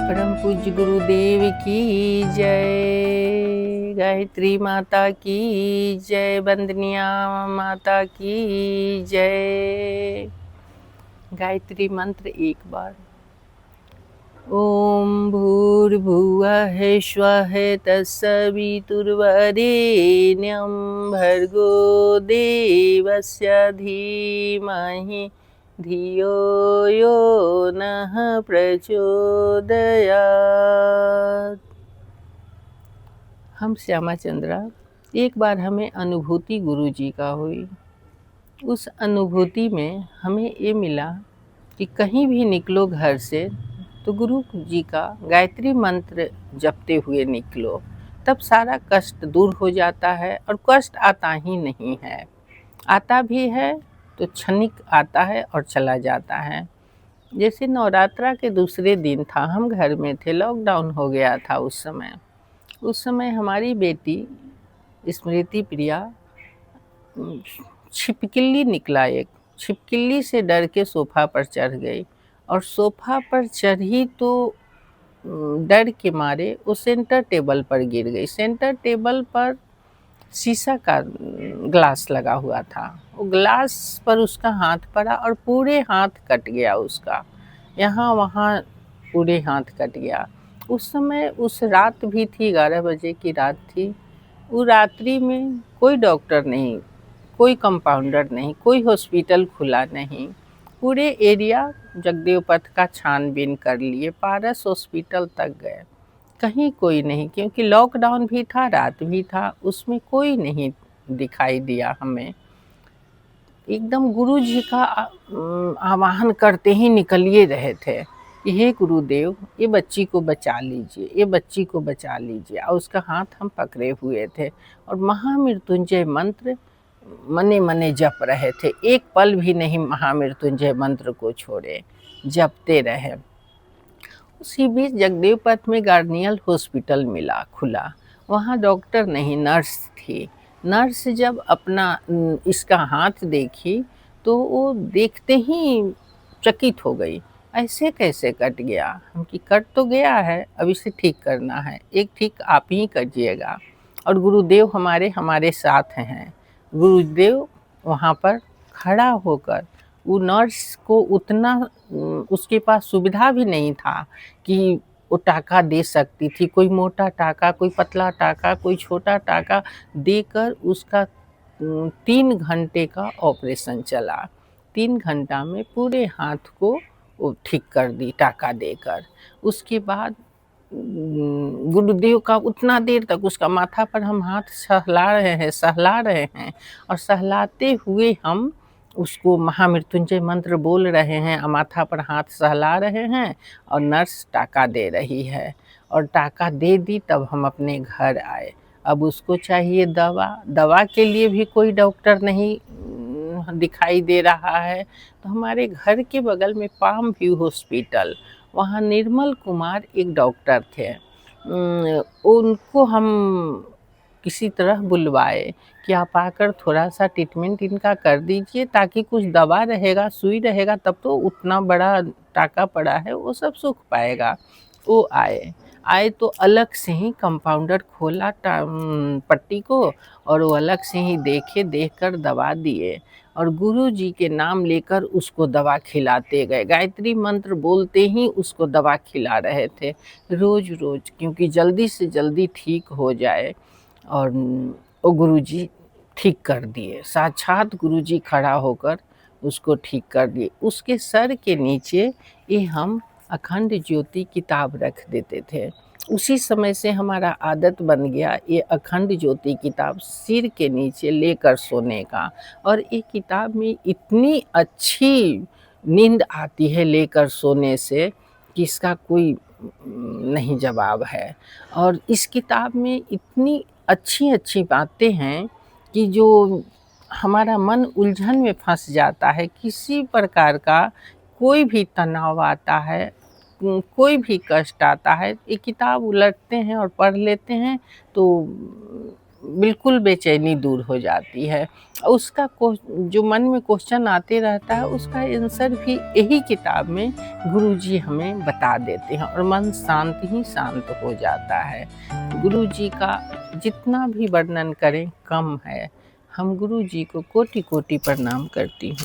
परम पूज्य गुरुदेव की जय, गायत्री माता की जय, बंदनिया माता की जय। गायत्री मंत्र एक बार। ओम भूर्भुवः स्वः तत्सवितुर्वरेण्यं भर्गो देवस्य धीमहि धियो यो नः प्रचोदयात्। हम श्यामा चंद्रा, एक बार हमें अनुभूति गुरु जी का हुई। उस अनुभूति में हमें ये मिला कि कहीं भी निकलो घर से तो गुरु जी का गायत्री मंत्र जपते हुए निकलो, तब सारा कष्ट दूर हो जाता है। और कष्ट आता ही नहीं है, आता भी है तो क्षणिक आता है और चला जाता है। जैसे नवरात्रा के दूसरे दिन था, हम घर में थे, लॉकडाउन हो गया था। उस समय हमारी बेटी स्मृति प्रिया छिपकली निकला, एक छिपकली से डर के सोफा पर चढ़ गई और सोफा पर चढ़ी तो डर के मारे वो सेंटर टेबल पर गिर गई। सेंटर टेबल पर शीशा का ग्लास लगा हुआ था, वो ग्लास पर उसका हाथ पड़ा और पूरे हाथ कट गया उसका, यहाँ वहाँ पूरे हाथ कट गया। उस समय उस रात भी थी, 11 बजे की रात थी। वो रात्रि में कोई डॉक्टर नहीं, कोई कंपाउंडर नहीं, कोई हॉस्पिटल खुला नहीं। पूरे एरिया जगदेव पथ का छानबीन कर लिए, पारस हॉस्पिटल तक गए, कहीं कोई नहीं, क्योंकि लॉकडाउन भी था, रात भी था, उसमें कोई नहीं दिखाई दिया हमें। एकदम गुरु जी का आवाहन करते ही निकलिए रहे थे कि हे गुरुदेव, ये बच्ची को बचा लीजिए, ये बच्ची को बचा लीजिए। और उसका हाथ हम पकड़े हुए थे और महामृत्युंजय मंत्र मने मने जप रहे थे। एक पल भी नहीं महामृत्युंजय मंत्र को छोड़े, जपते रहे। उसी बीच जगदेव पथ में गार्नियल हॉस्पिटल मिला खुला, वहाँ डॉक्टर नहीं, नर्स थी। नर्स जब अपना इसका हाथ देखी तो वो देखते ही चकित हो गई, ऐसे कैसे कट गया। हम कि कट तो गया है, अब इसे ठीक करना है, एक ठीक आप ही करिएगा। और गुरुदेव हमारे साथ हैं। गुरुदेव वहाँ पर खड़ा होकर, वो नर्स को उतना उसके पास सुविधा भी नहीं था कि वो टाका दे सकती थी, कोई मोटा टाका, कोई पतला टाका, कोई छोटा टाका देकर उसका 3 घंटे का ऑपरेशन चला। 3 घंटा में पूरे हाथ को वो ठीक कर दी टाका देकर। उसके बाद गुरुदेव का उतना देर तक उसका माथा पर हम हाथ सहला रहे हैं और सहलाते हुए हम उसको महामृत्युंजय मंत्र बोल रहे हैं, माथा पर हाथ सहला रहे हैं और नर्स टाका दे रही है। और टाका दे दी, तब हम अपने घर आए। अब उसको चाहिए दवा, दवा के लिए भी कोई डॉक्टर नहीं दिखाई दे रहा है। तो हमारे घर के बगल में पाम व्यू हॉस्पिटल, वहाँ निर्मल कुमार एक डॉक्टर थे। उनको हम किसी तरह बुलवाए कि आप आकर थोड़ा सा ट्रीटमेंट इनका कर दीजिए, ताकि कुछ दवा रहेगा, सुई रहेगा, तब तो उतना बड़ा टाका पड़ा है वो सब सूख पाएगा। वो आए तो अलग से ही कंपाउंडर खोला पट्टी को और वो अलग से ही देखकर दवा दिए और गुरु जी के नाम लेकर उसको दवा खिलाते गए। गायत्री मंत्र बोलते ही उसको दवा खिला रहे थे रोज रोज, क्योंकि जल्दी से जल्दी ठीक हो जाए। और वो गुरु जी ठीक कर दिए, साक्षात गुरु जी खड़ा होकर उसको ठीक कर दिए। उसके सर के नीचे ये हम अखंड ज्योति किताब रख देते थे। उसी समय से हमारा आदत बन गया ये अखंड ज्योति किताब सिर के नीचे लेकर सोने का। और ये किताब में इतनी अच्छी नींद आती है लेकर सोने से कि इसका कोई नहीं जवाब है। और इस किताब में इतनी अच्छी अच्छी बातें हैं कि जो हमारा मन उलझन में फंस जाता है, किसी प्रकार का कोई भी तनाव आता है, कोई भी कष्ट आता है, ये किताब उलटते हैं और पढ़ लेते हैं तो बिल्कुल बेचैनी दूर हो जाती है। उसका जो मन में क्वेश्चन आते रहता है उसका आंसर भी यही किताब में गुरुजी हमें बता देते हैं और मन शांत ही शांत हो जाता है। गुरुजी का जितना भी वर्णन करें कम है। हम गुरुजी को कोटि-कोटि प्रणाम करती हूँ।